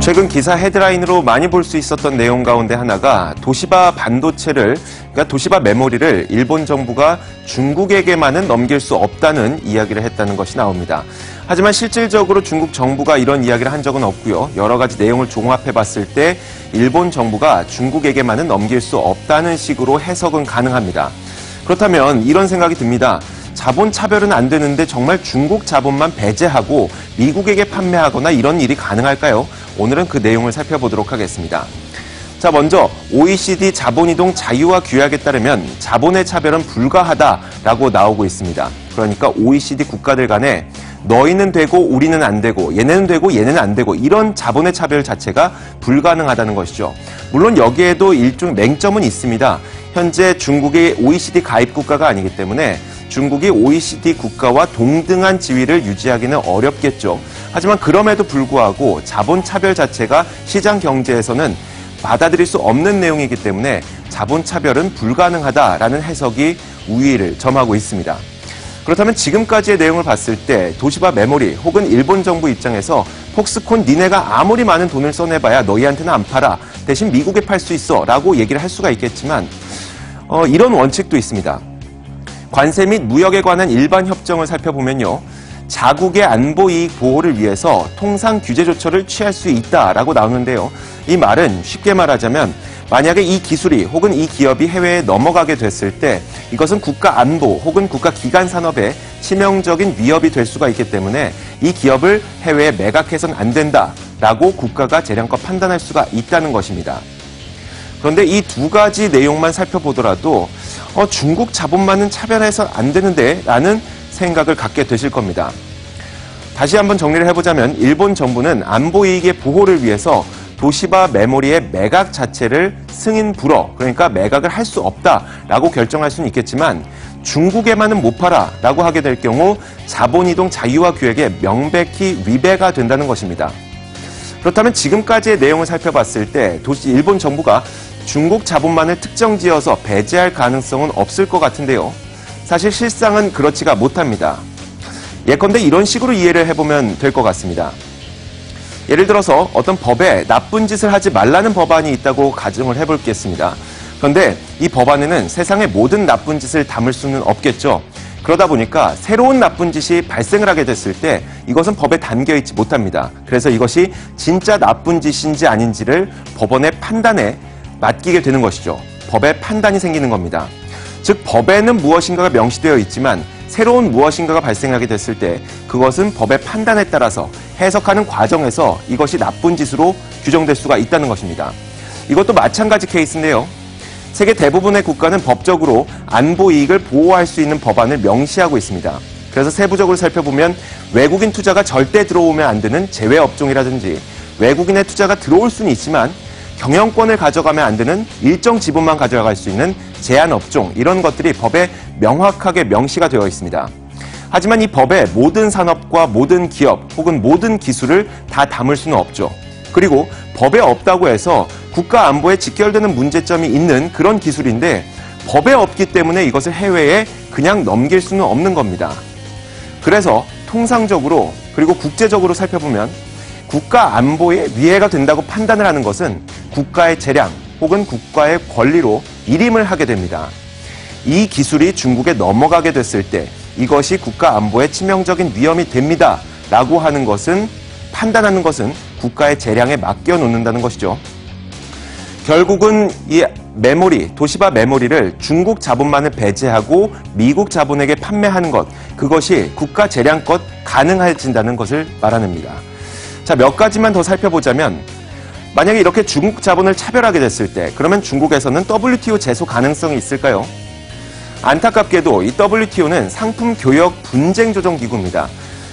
최근 기사 헤드라인으로 많이 볼 수 있었던 내용 가운데 하나가 도시바 반도체를, 그러니까 도시바 메모리를 일본 정부가 중국에게만은 넘길 수 없다는 이야기를 했다는 것이 나옵니다. 하지만 실질적으로 중국 정부가 이런 이야기를 한 적은 없고요. 여러 가지 내용을 종합해 봤을 때 일본 정부가 중국에게만은 넘길 수 없다는 식으로 해석은 가능합니다. 그렇다면 이런 생각이 듭니다. 자본 차별은 안 되는데 정말 중국 자본만 배제하고 미국에게 판매하거나 이런 일이 가능할까요? 오늘은 그 내용을 살펴보도록 하겠습니다. 자, 먼저 OECD 자본이동 자유화 규약에 따르면 자본의 차별은 불가하다라고 나오고 있습니다. 그러니까 OECD 국가들 간에 너희는 되고 우리는 안 되고 얘네는 되고 얘네는 안 되고 이런 자본의 차별 자체가 불가능하다는 것이죠. 물론 여기에도 일종 맹점은 있습니다. 현재 중국이 OECD 가입 국가가 아니기 때문에 중국이 OECD 국가와 동등한 지위를 유지하기는 어렵겠죠. 하지만 그럼에도 불구하고 자본 차별 자체가 시장 경제에서는 받아들일 수 없는 내용이기 때문에 자본 차별은 불가능하다라는 해석이 우위를 점하고 있습니다. 그렇다면 지금까지의 내용을 봤을 때 도시바 메모리 혹은 일본 정부 입장에서 폭스콘 니네가 아무리 많은 돈을 써내봐야 너희한테는 안 팔아. 대신 미국에 팔 수 있어 라고 얘기를 할 수가 있겠지만 이런 원칙도 있습니다. 관세 및 무역에 관한 일반 협정을 살펴보면요. 자국의 안보 이익 보호를 위해서 통상 규제 조처를 취할 수 있다라고 나오는데요. 이 말은 쉽게 말하자면 만약에 이 기술이 혹은 이 기업이 해외에 넘어가게 됐을 때 이것은 국가 안보 혹은 국가 기관 산업에 치명적인 위협이 될 수가 있기 때문에 이 기업을 해외에 매각해서는 안 된다라고 국가가 재량껏 판단할 수가 있다는 것입니다. 그런데 이 두 가지 내용만 살펴보더라도 중국 자본만은 차별해서 안 되는데 라는 생각을 갖게 되실 겁니다. 다시 한번 정리를 해보자면 일본 정부는 안보 이익의 보호를 위해서 도시바 메모리의 매각 자체를 승인 불허, 그러니까 매각을 할 수 없다라고 결정할 수는 있겠지만 중국에만은 못 팔아라고 하게 될 경우 자본이동 자유화 규약에 명백히 위배가 된다는 것입니다. 그렇다면 지금까지의 내용을 살펴봤을 때 일본 정부가 중국 자본만을 특정지어서 배제할 가능성은 없을 것 같은데요. 사실 실상은 그렇지가 못합니다. 예컨대 이런 식으로 이해를 해보면 될 것 같습니다. 예를 들어서 어떤 법에 나쁜 짓을 하지 말라는 법안이 있다고 가정을 해보겠습니다. 그런데 이 법안에는 세상의 모든 나쁜 짓을 담을 수는 없겠죠. 그러다 보니까 새로운 나쁜 짓이 발생을 하게 됐을 때 이것은 법에 담겨 있지 못합니다. 그래서 이것이 진짜 나쁜 짓인지 아닌지를 법원의 판단에 맡기게 되는 것이죠. 법의 판단이 생기는 겁니다. 즉 법에는 무엇인가가 명시되어 있지만 새로운 무엇인가가 발생하게 됐을 때 그것은 법의 판단에 따라서 해석하는 과정에서 이것이 나쁜 짓으로 규정될 수가 있다는 것입니다. 이것도 마찬가지 케이스인데요. 세계 대부분의 국가는 법적으로 안보 이익을 보호할 수 있는 법안을 명시하고 있습니다. 그래서 세부적으로 살펴보면 외국인 투자가 절대 들어오면 안 되는 제외 업종이라든지 외국인의 투자가 들어올 수는 있지만 경영권을 가져가면 안 되는 일정 지분만 가져갈 수 있는 제한 업종, 이런 것들이 법에 명확하게 명시가 되어 있습니다. 하지만 이 법에 모든 산업과 모든 기업 혹은 모든 기술을 다 담을 수는 없죠. 그리고 법에 없다고 해서 국가 안보에 직결되는 문제점이 있는 그런 기술인데 법에 없기 때문에 이것을 해외에 그냥 넘길 수는 없는 겁니다. 그래서 통상적으로 그리고 국제적으로 살펴보면 국가 안보에 위해가 된다고 판단을 하는 것은 국가의 재량 혹은 국가의 권리로 일임을 하게 됩니다. 이 기술이 중국에 넘어가게 됐을 때 이것이 국가 안보에 치명적인 위험이 됩니다. 라고 하는 것은 판단하는 것은 국가의 재량에 맡겨놓는다는 것이죠. 결국은 이 메모리, 도시바 메모리를 중국 자본만을 배제하고 미국 자본에게 판매하는 것, 그것이 국가 재량껏 가능해진다는 것을 말합니다. 자, 몇 가지만 더 살펴보자면 만약에 이렇게 중국 자본을 차별하게 됐을 때 그러면 중국에서는 WTO 제소 가능성이 있을까요? 안타깝게도 이 WTO는 상품 교역 분쟁 조정 기구입니다.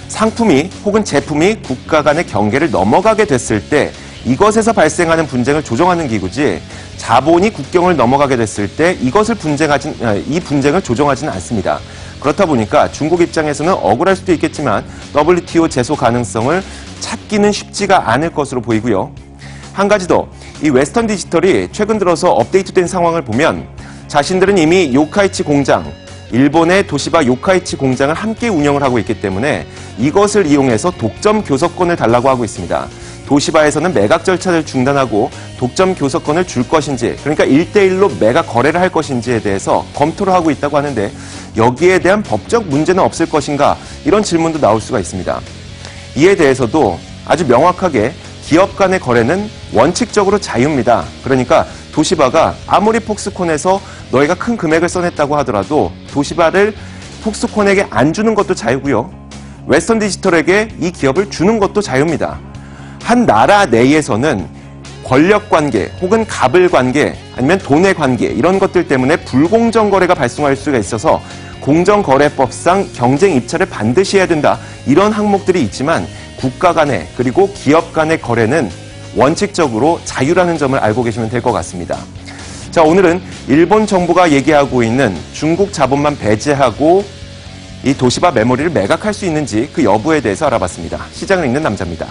상품이 혹은 제품이 국가 간의 경계를 넘어가게 됐을 때 이것에서 발생하는 분쟁을 조정하는 기구지 자본이 국경을 넘어가게 됐을 때 이 분쟁을 조정하지는 않습니다. 그렇다 보니까 중국 입장에서는 억울할 수도 있겠지만 WTO 제소 가능성을 찾기는 쉽지가 않을 것으로 보이고요. 한 가지 더, 이 웨스턴 디지털이 최근 들어서 업데이트된 상황을 보면 자신들은 이미 요카이치 공장, 일본의 도시바 요카이치 공장을 함께 운영을 하고 있기 때문에 이것을 이용해서 독점 교섭권을 달라고 하고 있습니다. 도시바에서는 매각 절차를 중단하고 독점 교섭권을 줄 것인지, 그러니까 1대1로 매각 거래를 할 것인지에 대해서 검토를 하고 있다고 하는데 여기에 대한 법적 문제는 없을 것인가, 이런 질문도 나올 수가 있습니다. 이에 대해서도 아주 명확하게 기업 간의 거래는 원칙적으로 자유입니다. 그러니까 도시바가 아무리 폭스콘에서 너희가 큰 금액을 써냈다고 하더라도 도시바를 폭스콘에게 안 주는 것도 자유고요. 웨스턴 디지털에게 이 기업을 주는 것도 자유입니다. 한 나라 내에서는 권력 관계 혹은 갑을 관계 아니면 돈의 관계 이런 것들 때문에 불공정 거래가 발생할 수가 있어서 공정거래법상 경쟁 입찰을 반드시 해야 된다. 이런 항목들이 있지만 국가 간의 그리고 기업 간의 거래는 원칙적으로 자유라는 점을 알고 계시면 될 것 같습니다. 자, 오늘은 일본 정부가 얘기하고 있는 중국 자본만 배제하고 이 도시바 메모리를 매각할 수 있는지 그 여부에 대해서 알아봤습니다. 시장을 읽는 남자입니다.